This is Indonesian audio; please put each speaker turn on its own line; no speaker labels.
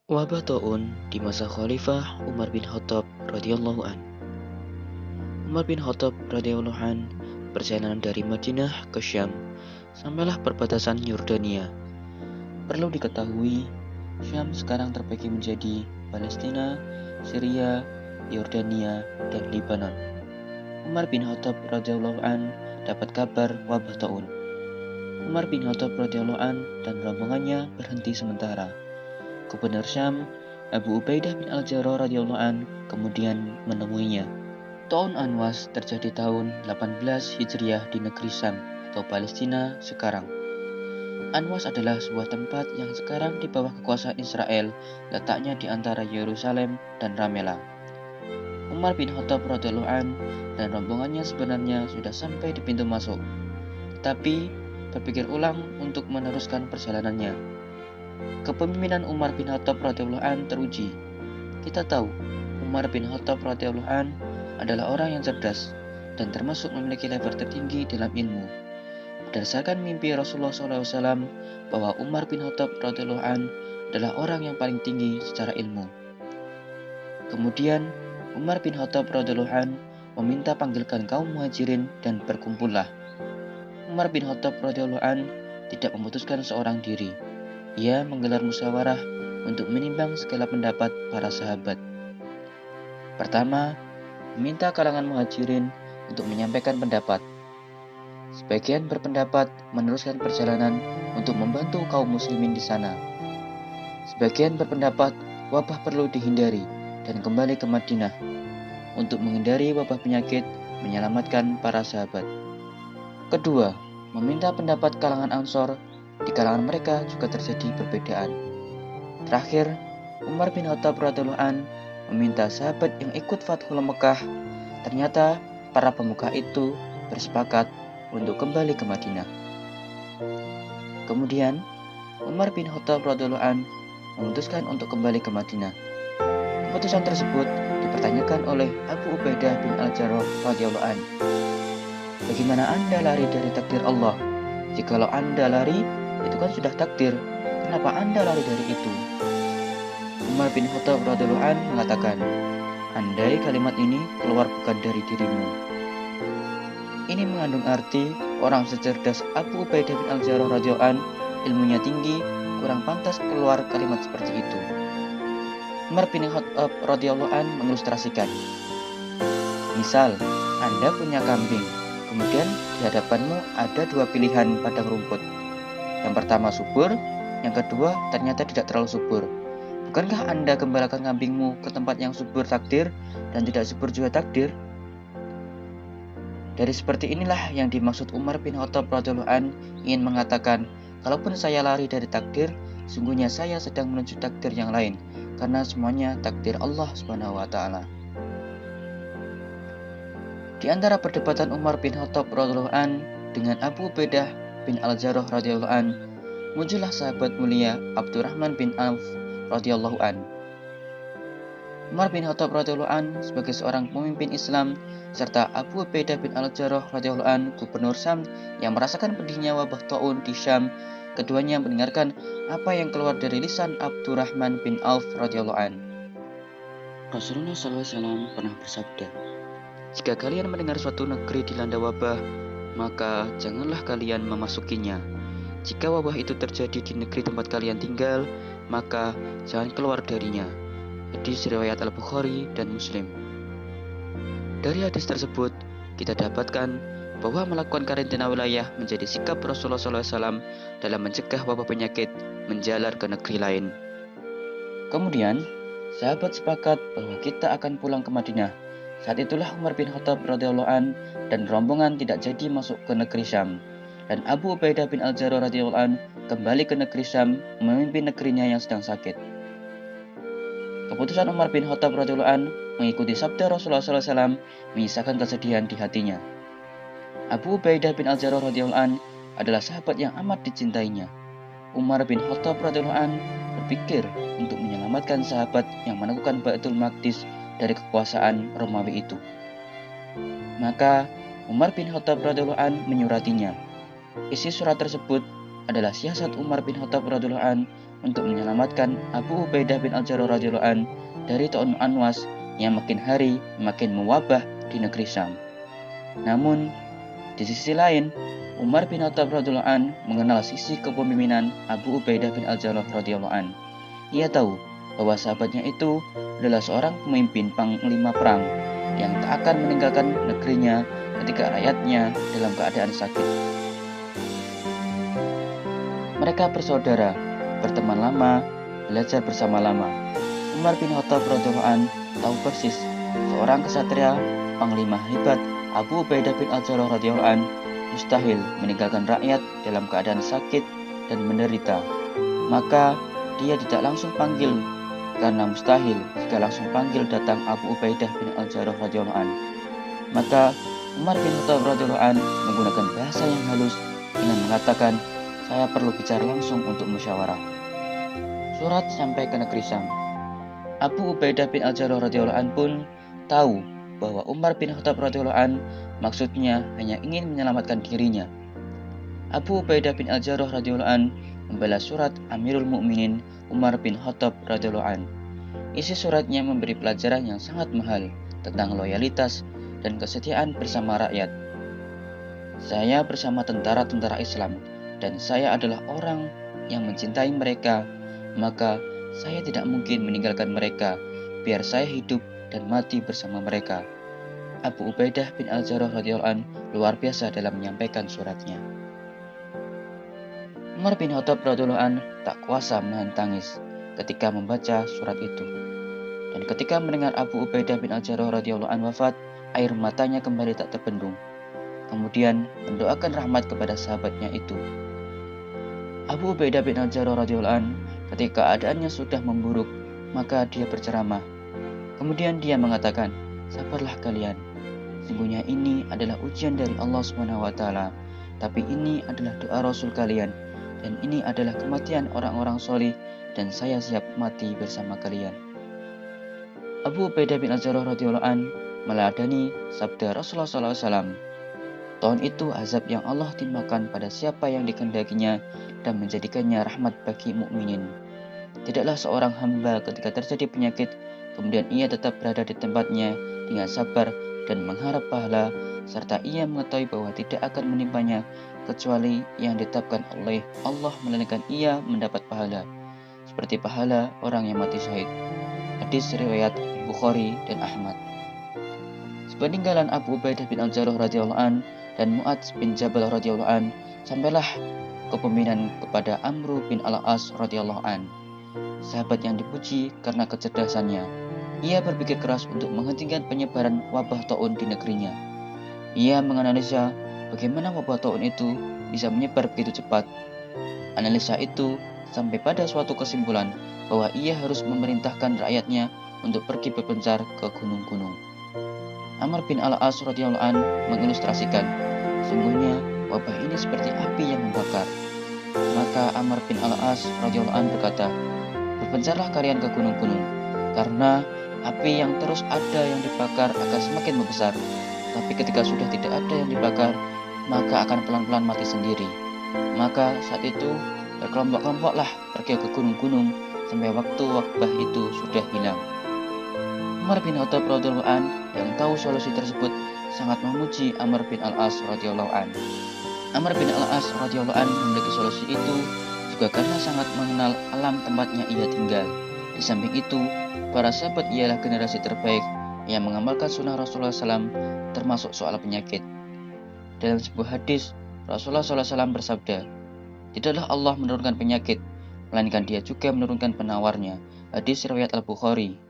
Wabah taun di masa Khalifah Umar bin Khattab radhiyallahu an. Umar bin Khattab radhiyallahu an perjalanan dari Madinah ke Syam sampailah perbatasan Yordania. Perlu diketahui, Syam sekarang terbagi menjadi Palestina, Syria, Yordania, dan Lebanon. Umar bin Khattab radhiyallahu an dapat kabar wabah taun. Umar bin Khattab radhiyallahu an dan rombongannya berhenti sementara. Gubernur Syam, Abu Ubaidah bin Al-Jarrah radhiyallahu an kemudian menemuinya. Taun Anwas terjadi tahun 18 Hijriah di negeri Syam atau Palestina sekarang. Anwas adalah sebuah tempat yang sekarang di bawah kekuasaan Israel, letaknya di antara Yerusalem dan Ramelah. Umar bin Khattab radhiyallahu an dan rombongannya sebenarnya sudah sampai di pintu masuk, tetapi berpikir ulang untuk meneruskan perjalanannya. Kepemimpinan Umar bin Khattab radhiyallahu an teruji. Kita tahu, Umar bin Khattab radhiyallahu an adalah orang yang cerdas dan termasuk memiliki level tertinggi dalam ilmu. Berdasarkan mimpi Rasulullah SAW bahwa Umar bin Khattab radhiyallahu an adalah orang yang paling tinggi secara ilmu. Kemudian, Umar bin Khattab radhiyallahu an meminta panggilkan kaum muhajirin dan berkumpullah. Umar bin Khattab radhiyallahu an tidak memutuskan seorang diri. Ia menggelar musyawarah untuk menimbang segala pendapat para sahabat. Pertama, meminta kalangan muhajirin untuk menyampaikan pendapat. Sebagian berpendapat meneruskan perjalanan untuk membantu kaum muslimin di sana. Sebagian berpendapat wabah perlu dihindari dan kembali ke Madinah untuk menghindari wabah penyakit menyelamatkan para sahabat. Kedua, meminta pendapat kalangan Ansor. Di kalangan mereka juga terjadi perbedaan. Terakhir, Umar bin Khattab radhiyallahu an meminta sahabat yang ikut Fathul Mekah. Ternyata para pemuka itu bersepakat untuk kembali ke Madinah. Kemudian, Umar bin Khattab radhiyallahu an memutuskan untuk kembali ke Madinah. Keputusan tersebut dipertanyakan oleh Abu Ubaidah bin Al-Jarrah radhiyallahu an. Bagaimana Anda lari dari takdir Allah? Jikalau Anda lari, itu kan sudah takdir. Kenapa Anda lari dari itu? Umar bin Khattab radhiyallahu an mengatakan, andai kalimat ini keluar bukan dari dirimu. Ini mengandung arti orang secerdas Abu Ubaidah bin Al-Jarrah radhiyallahu an, ilmunya tinggi, kurang pantas keluar kalimat seperti itu. Umar bin Khattab radhiyallahu an mengilustrasikan. Misal, Anda punya kambing, kemudian di hadapanmu ada dua pilihan padang rumput. Yang pertama subur, yang kedua ternyata tidak terlalu subur. Bukankah Anda gembalakan kambingmu ke tempat yang subur takdir dan tidak subur juga takdir? Dari seperti inilah yang dimaksud Umar bin Khattab radhiyallahu an ingin mengatakan, kalaupun saya lari dari takdir, sungguhnya saya sedang menuju takdir yang lain, karena semuanya takdir Allah Subhanahu wa taala. Di antara perdebatan Umar bin Khattab radhiyallahu an dengan Abu Ubaidah bin Al-Jarrah radhiyallahu an, muncullah sahabat mulia Abdurrahman bin Auf radhiyallahu an. Umar bin Khattab radhiyallahu an sebagai seorang pemimpin Islam serta Abu Ubaidah bin Al-Jarrah radhiyallahu an gubernur Syam yang merasakan pedihnya wabah taun di Syam, keduanya mendengarkan apa yang keluar dari lisan Abdurrahman bin Auf radhiyallahu an. Rasulullah SAW pernah bersabda, jika kalian mendengar suatu negeri dilanda wabah, maka janganlah kalian memasukinya. Jika wabah itu terjadi di negeri tempat kalian tinggal, maka jangan keluar darinya. Hadis riwayat Al-Bukhari dan Muslim. Dari hadis tersebut, kita dapatkan bahwa melakukan karantina wilayah menjadi sikap Rasulullah SAW dalam mencegah wabah penyakit menjalar ke negeri lain. Kemudian, sahabat sepakat bahwa kita akan pulang ke Madinah. Saat itulah Umar bin Khattab radhiyallahu an dan rombongan tidak jadi masuk ke negeri Syam, dan Abu Ubaidah bin Al-Jarrah radhiyallahu an kembali ke negeri Syam memimpin negerinya yang sedang sakit. Keputusan Umar bin Khattab radhiyallahu an mengikuti sabda Rasulullah SAW menyisakan kesedihan di hatinya. Abu Ubaidah bin Al-Jarrah radhiyallahu an adalah sahabat yang amat dicintainya. Umar bin Khattab radhiyallahu an berpikir untuk menyelamatkan sahabat yang meneguhkan Baitul Maqdis dari kekuasaan Romawi itu. Maka Umar bin Khattab radhiyallahu an menyuratinya. Isi surat tersebut adalah siasat Umar bin Khattab radhiyallahu an untuk menyelamatkan Abu Ubaidah bin Al-Jarrah radhiyallahu an dari taun Anwas yang makin hari makin mewabah di negeri Syam. Namun, di sisi lain, Umar bin Khattab radhiyallahu an mengenal sisi kepemimpinan Abu Ubaidah bin Al-Jarrah radhiyallahu an. Ia tahu bahwa sahabatnya itu adalah seorang pemimpin panglima perang yang tak akan meninggalkan negerinya ketika rakyatnya dalam keadaan sakit. Mereka bersaudara, berteman lama, belajar bersama lama. Umar bin Khattab radhiyallahu an tahu persis seorang kesatria panglima hebat Abu Ubaidah bin Al-Jarrah radhiyallahu an mustahil meninggalkan rakyat dalam keadaan sakit dan menderita. Maka dia tidak langsung panggil, karena mustahil jika langsung panggil datang Abu Ubaidah bin Al-Jarrah radhiyallahu an. Maka Umar bin Khattab radhiyallahu an menggunakan bahasa yang halus dengan mengatakan, "Saya perlu bicara langsung untuk musyawarah." Surat sampai ke negeri Syam. Abu Ubaidah bin Al-Jarrah radhiyallahu an pun tahu bahwa Umar bin Khattab radhiyallahu an maksudnya hanya ingin menyelamatkan dirinya. Abu Ubaidah bin Al-Jarrah radhiyallahu an membalas surat Amirul Mukminin Umar bin Khattab radhiyallahu an. Isi suratnya memberi pelajaran yang sangat mahal tentang loyalitas dan kesetiaan bersama rakyat. Saya bersama tentara-tentara Islam dan saya adalah orang yang mencintai mereka, maka saya tidak mungkin meninggalkan mereka, biar saya hidup dan mati bersama mereka. Abu Ubaidah bin Al-Jarrah radhiyallahu an luar biasa dalam menyampaikan suratnya. Umar bin Khattab radhiyallahu an tak kuasa menahan tangis ketika membaca surat itu. Dan ketika mendengar Abu Ubaidah bin Al-Jarrah radhiyallahu an wafat, air matanya kembali tak terbendung. Kemudian mendoakan rahmat kepada sahabatnya itu. Abu Ubaidah bin Al-Jarrah radhiyallahu an ketika keadaannya sudah memburuk, maka dia berceramah. Kemudian dia mengatakan, "Sabarlah kalian. Sungguhnya ini adalah ujian dari Allah SWT, tapi ini adalah doa Rasul kalian, dan ini adalah kematian orang-orang solih, dan saya siap mati bersama kalian." Abu Ubaidah bin Al-Jarrah radhiyallahu an meladani sabda Rasulullah SAW. Tahun itu azab yang Allah timpakan pada siapa yang dikehendakinya dan menjadikannya rahmat bagi mukminin. Tidaklah seorang hamba ketika terjadi penyakit kemudian ia tetap berada di tempatnya dengan sabar dan mengharap pahala, serta ia mengetahui bahwa tidak akan menimpanya kecuali yang ditetapkan oleh Allah, melainkan ia mendapat pahala seperti pahala orang yang mati syahid. Hadis riwayat Bukhari dan Ahmad. Sepeninggalan Abu Ubaidah bin Al-Jarrah radhiyallahu an dan Mu'adz bin Jabal radhiyallahu an, sampailah kepemimpinan kepada Amr bin Al-As radhiyallahu an, sahabat yang dipuji karena kecerdasannya. Ia berpikir keras untuk menghentikan penyebaran wabah taun di negerinya. Ia menganalisa bagaimana wabah taun itu bisa menyebar begitu cepat. Analisa itu sampai pada suatu kesimpulan bahwa ia harus memerintahkan rakyatnya untuk pergi berpencar ke gunung-gunung. Amr bin Al-As radhiyallahu an mengilustrasikan, sungguhnya wabah ini seperti api yang membakar. Maka Amr bin Al-As radhiyallahu an berkata, "Berpencarlah kalian ke gunung-gunung, karena api yang terus ada yang dibakar akan semakin membesar. Tapi ketika sudah tidak ada yang dibakar, maka akan pelan-pelan mati sendiri. Maka saat itu berkelompok-kelompoklah pergi ke gunung-gunung sampai waktu wabah itu sudah hilang." Umar bin Khattab radhiyallahu an yang tahu solusi tersebut sangat memuji Amr bin Al-As radhiyallahu an. Amr bin Al-As radhiyallahu an memiliki solusi itu juga karena sangat mengenal alam tempatnya ia tinggal. Di samping itu, para sahabat ialah generasi terbaik yang mengamalkan sunnah Rasulullah SAW, termasuk soal penyakit. Dalam sebuah hadis, Rasulullah SAW bersabda, "Tidaklah Allah menurunkan penyakit, melainkan Dia juga menurunkan penawarnya." Hadis riwayat Al-Bukhari.